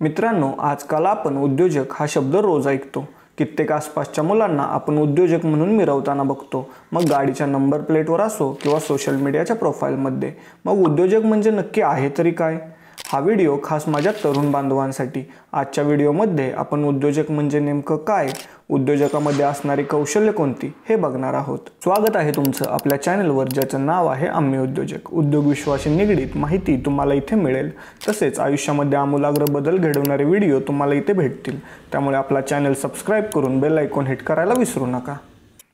मित्रांनो, आजकाल आपण उद्योजक हा शब्द रोज ऐकतो। कित्येक आसपासच्या मुलांना आपण उद्योजक म्हणून मिरवताना बघतो। मग गाडीच्या नंबर प्लेटवर असो किंवा सोशल मीडियाच्या प्रोफाइलमध्ये। मग उद्योजक म्हणजे नक्की आहे तरी काय? हा व्हिडिओ खास माझ्या तरुण बांधवांसाठी। आजच्या व्हिडिओमध्ये आपण उद्योजक म्हणजे नेमकं काय, उद्योजकामध्ये असणारी कौशल्य कोणती हे बघणार आहोत। स्वागत आहे तुमचं आपल्या चॅनलवर, ज्याचं नाव आहे आम्ही उद्योजक। उद्योग विश्वाशी निगडीत माहिती तुम्हाला इथे मिळेल, तसेच आयुष्यामध्ये आमूलाग्र बदल घडवणारे व्हिडिओ तुम्हाला इथे भेटतील। त्यामुळे आपला चॅनल सबस्क्राइब करून बेल आयकॉन हिट करायला विसरू नका।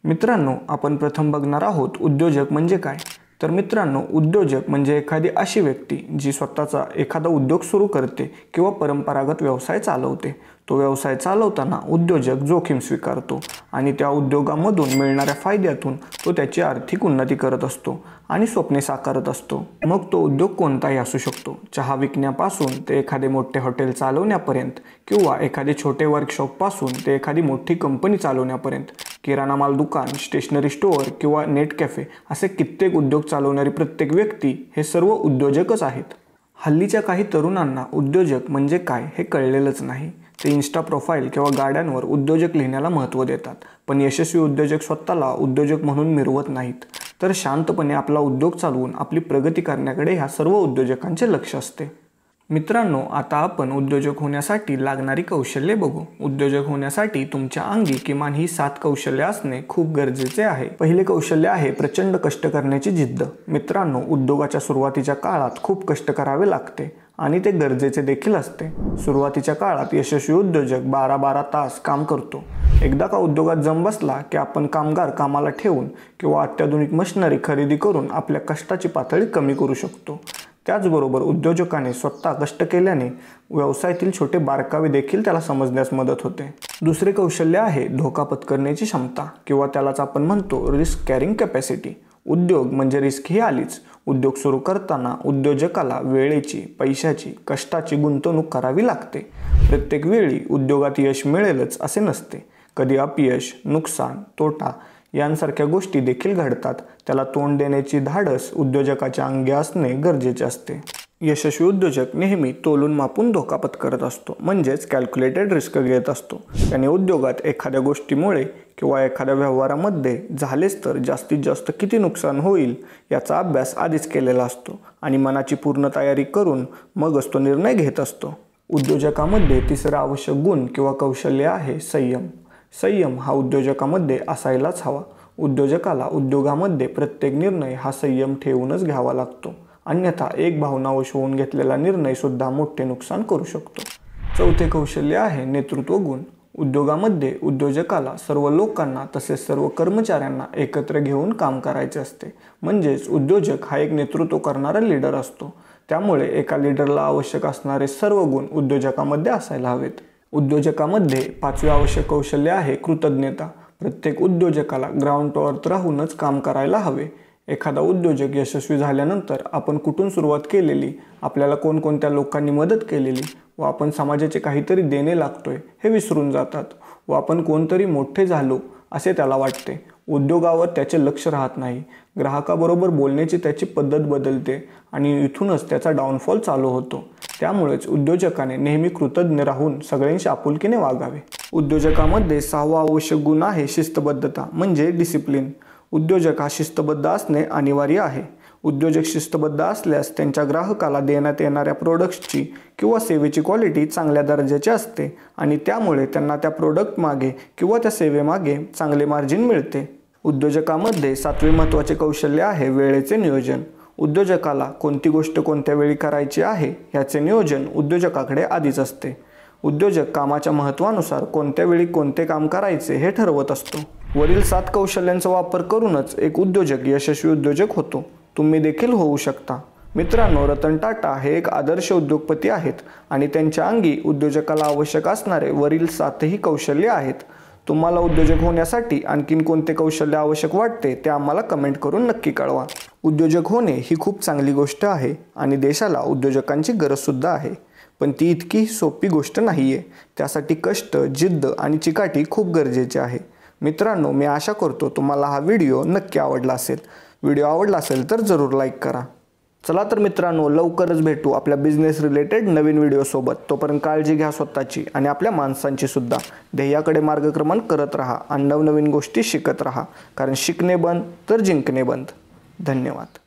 मित्रांनो, आपण प्रथम बघणार आहोत उद्योजक म्हणजे काय। तर मित्रांनो, उद्योजक म्हणजे एखादी अशी व्यक्ती जी स्वतःचा एखादा उद्योग सुरू करते किंवा परंपरागत व्यवसाय चालवते। तो व्यवसाय चालवताना उद्योजक जोखीम स्वीकारतो आणि त्या उद्योगामधून मिळणाऱ्या फायद्यातून तो त्याची आर्थिक उन्नती करत असतो आणि स्वप्ने साकारत असतो। मग तो उद्योग कोणताही असू शकतो, चहा विकण्यापासून ते एखादे मोठे हॉटेल चालवण्यापर्यंत, किंवा एखादे छोटे वर्कशॉप पासून ते एखादी मोठी कंपनी चालवण्यापर्यंत। किराणा माल दुकान, स्टेशनरी स्टोअर किंवा नेट कॅफे असे कित्येक उद्योग चालवणारी प्रत्येक व्यक्ती हे सर्व उद्योजकच आहेत। हल्लीच्या काही तरुणांना उद्योजक म्हणजे काय हे कळलेलंच नाही। ते इन्स्टा प्रोफाइल किंवा गाड्यांवर उद्योजक लिहिण्याला महत्त्व देतात, पण यशस्वी उद्योजक स्वतःला उद्योजक म्हणून मिरवत नाहीत, तर शांतपणे आपला उद्योग चालवून आपली प्रगती करण्याकडे ह्या सर्व उद्योजकांचे लक्ष असते। मित्रांनो, आता आपण उद्योजक होण्यासाठी लागणारी कौशल्ये बघू। उद्योजक होण्यासाठी तुमच्या अंगी किमान ही 7 कौशल्ये असणे खूप गरजेचे आहे। पहिले कौशल्य आहे प्रचंड कष्ट करण्याची जिद्द। मित्रांनो, उद्योगाच्या सुरुवातीच्या काळात खूप कष्ट करावे लागते आणि ते गरजेचे देखील असते। सुरुवातीच्या काळात यशस्वी उद्योजक 12-12 तास काम करतो। एकदा का उद्योगात जम बसला की आपण कामगार कामाला ठेवून किंवा अत्याधुनिक मशिनरी खरेदी करून आपल्या कष्टाची पातळी कमी करू शकतो। त्याचबरोबर उद्योजकाने स्वतः कष्ट केल्याने व्यवसायातील छोटे बारकावे देखील त्याला समजण्यास मदत होते। दुसरे कौशल्य आहे धोका पत्करण्याची क्षमता, किंवा त्यालाच आपण म्हणतो रिस्क कॅरिंग कॅपॅसिटी। उद्योग म्हणजे रिस्क ही आलीच। उद्योग सुरू करताना उद्योजकाला वेळेची, पैशाची, कष्टाची गुंतवणूक करावी लागते। प्रत्येक वेळी उद्योगात यश मिळेलच असे नसते। कधी अपयश, नुकसान, तोटा यांसारख्या गोष्टी देखील घडतात। त्याला तोंड देण्याची धाडस उद्योजकाच्या अंगी असणे गरजेचे असते। यशस्वी उद्योजक नेहमी तोलून मापून धोका पत्करत असतो, म्हणजेच कॅल्क्युलेटेड रिस्क घेत असतो। त्याने उद्योगात एखाद्या गोष्टीमुळे किंवा एखाद्या व्यवहारामध्ये झालेच तर जास्तीत जास्त किती नुकसान होईल याचा अभ्यास आधीच केलेला असतो आणि मनाची पूर्ण तयारी करून मगच तो निर्णय घेत असतो। उद्योजकामध्ये तिसरा आवश्यक गुण किंवा कौशल्य आहे संयम। संयम हा उद्योजकामध्ये असायलाच हवा। उद्योजकाला उद्योगामध्ये प्रत्येक निर्णय हा संयम ठेवूनच घ्यावा लागतो, अन्यथा एक भावनावश होऊन घेतलेला निर्णय सुद्धा मोठे नुकसान करू शकतो। चौथे कौशल्य आहे नेतृत्व गुण। उद्योगामध्ये उद्योजकाला सर्व लोकांना तसेच सर्व कर्मचाऱ्यांना एकत्र घेऊन काम करायचे असते, म्हणजेच उद्योजक हा एक नेतृत्व करणारा लीडर असतो। त्यामुळे एका लीडरला आवश्यक असणारे सर्व गुण उद्योजकामध्ये असायला हवेत। उद्योजकामध्ये पाचवे आवश्यक कौशल्य आहे कृतज्ञता। प्रत्येक उद्योजकाला ग्राउंड टू अर्थ राहूनच काम करायला हवे। एखादा उद्योजक यशस्वी झाल्यानंतर आपण कुठून सुरुवात केलेली, आपल्याला कोणकोणत्या लोकांनी मदत केलेली व आपण समाजाचे काहीतरी देणे लागतोय हे विसरून जातात व आपण कोणतरी मोठे झालो असे त्याला वाटते। उद्योगावर त्याचे लक्ष राहत नाही, ग्राहकाबरोबर बोलण्याची त्याची पद्धत बदलते आणि इथूनच त्याचा डाऊनफॉल चालू होतो। त्यामुळेच उद्योजकाने नेहमी कृतज्ञ राहून सगळ्यांशी आपुलकीने वागावे। उद्योजकामध्ये 6वा आवश्यक गुण आहे शिस्तबद्धता म्हणजे डिसिप्लिन। उद्योजक हा शिस्तबद्ध असणे अनिवार्य आहे। उद्योजक शिस्तबद्ध असल्यास त्यांच्या ग्राहकाला देण्यात येणाऱ्या प्रोडक्ट्सची किंवा सेवेची क्वालिटी चांगल्या दर्जाची असते आणि त्यामुळे त्यांना त्या प्रोडक्ट मागे किंवा त्या सेवेमागे चांगले मार्जिन मिळते। उद्योजकामध्ये 7वे महत्त्वाचे कौशल्य आहे वेळेचे नियोजन। उद्योजकाला कोणती गोष्ट कोणत्या वेळी करायची आहे याचे नियोजन उद्योजकाकडे आधीच असते। उद्योजक कामाच्या महत्त्वानुसार कोणत्या वेळी कोणते काम करायचे हे ठरवत असतो। वरील 7 कौशल्यांचा वापर करूनच एक उद्योजक यशस्वी उद्योजक होतो। तुम्ही देखील होऊ शकता। मित्रांनो, रतन टाटा हे एक आदर्श उद्योगपती आहेत आणि त्यांच्या अंगी उद्योजकाला आवश्यक असणारे वरील 7ही कौशल्य आहेत। तुम्हाला उद्योजक होण्यासाठी आणखीन कोणते कौशल्य आवश्यक वाटते ते आम्हाला कमेंट करून नक्की कळवा। उद्योजक होणे ही खूप चांगली गोष्ट आहे आणि देशाला उद्योजकांची गरज सुद्धा आहे, पण ती इतकी सोपी गोष्ट नाहीये। त्यासाठी कष्ट, जिद्द आणि चिकाटी खूप गरजेचे आहे। मित्रांनो, मी आशा करतो तुम्हाला हा व्हिडिओ नक्की आवडला असेल। व्हिडिओ आवडला असेल तर जरूर लाईक करा। चला तर मित्रांनो, लवकरच भेटू आपल्या बिझनेस रिलेटेड नवीन व्हिडिओसोबत. तोपर्यंत काळजी घ्या स्वतःची आणि आपल्या माणसांची सुद्धा. ध्येयाकडे मार्गक्रमण करत राहा आणि नवनवीन गोष्टी शिकत राहा, कारण शिकणे बंद तर जिंकणे बंद. धन्यवाद.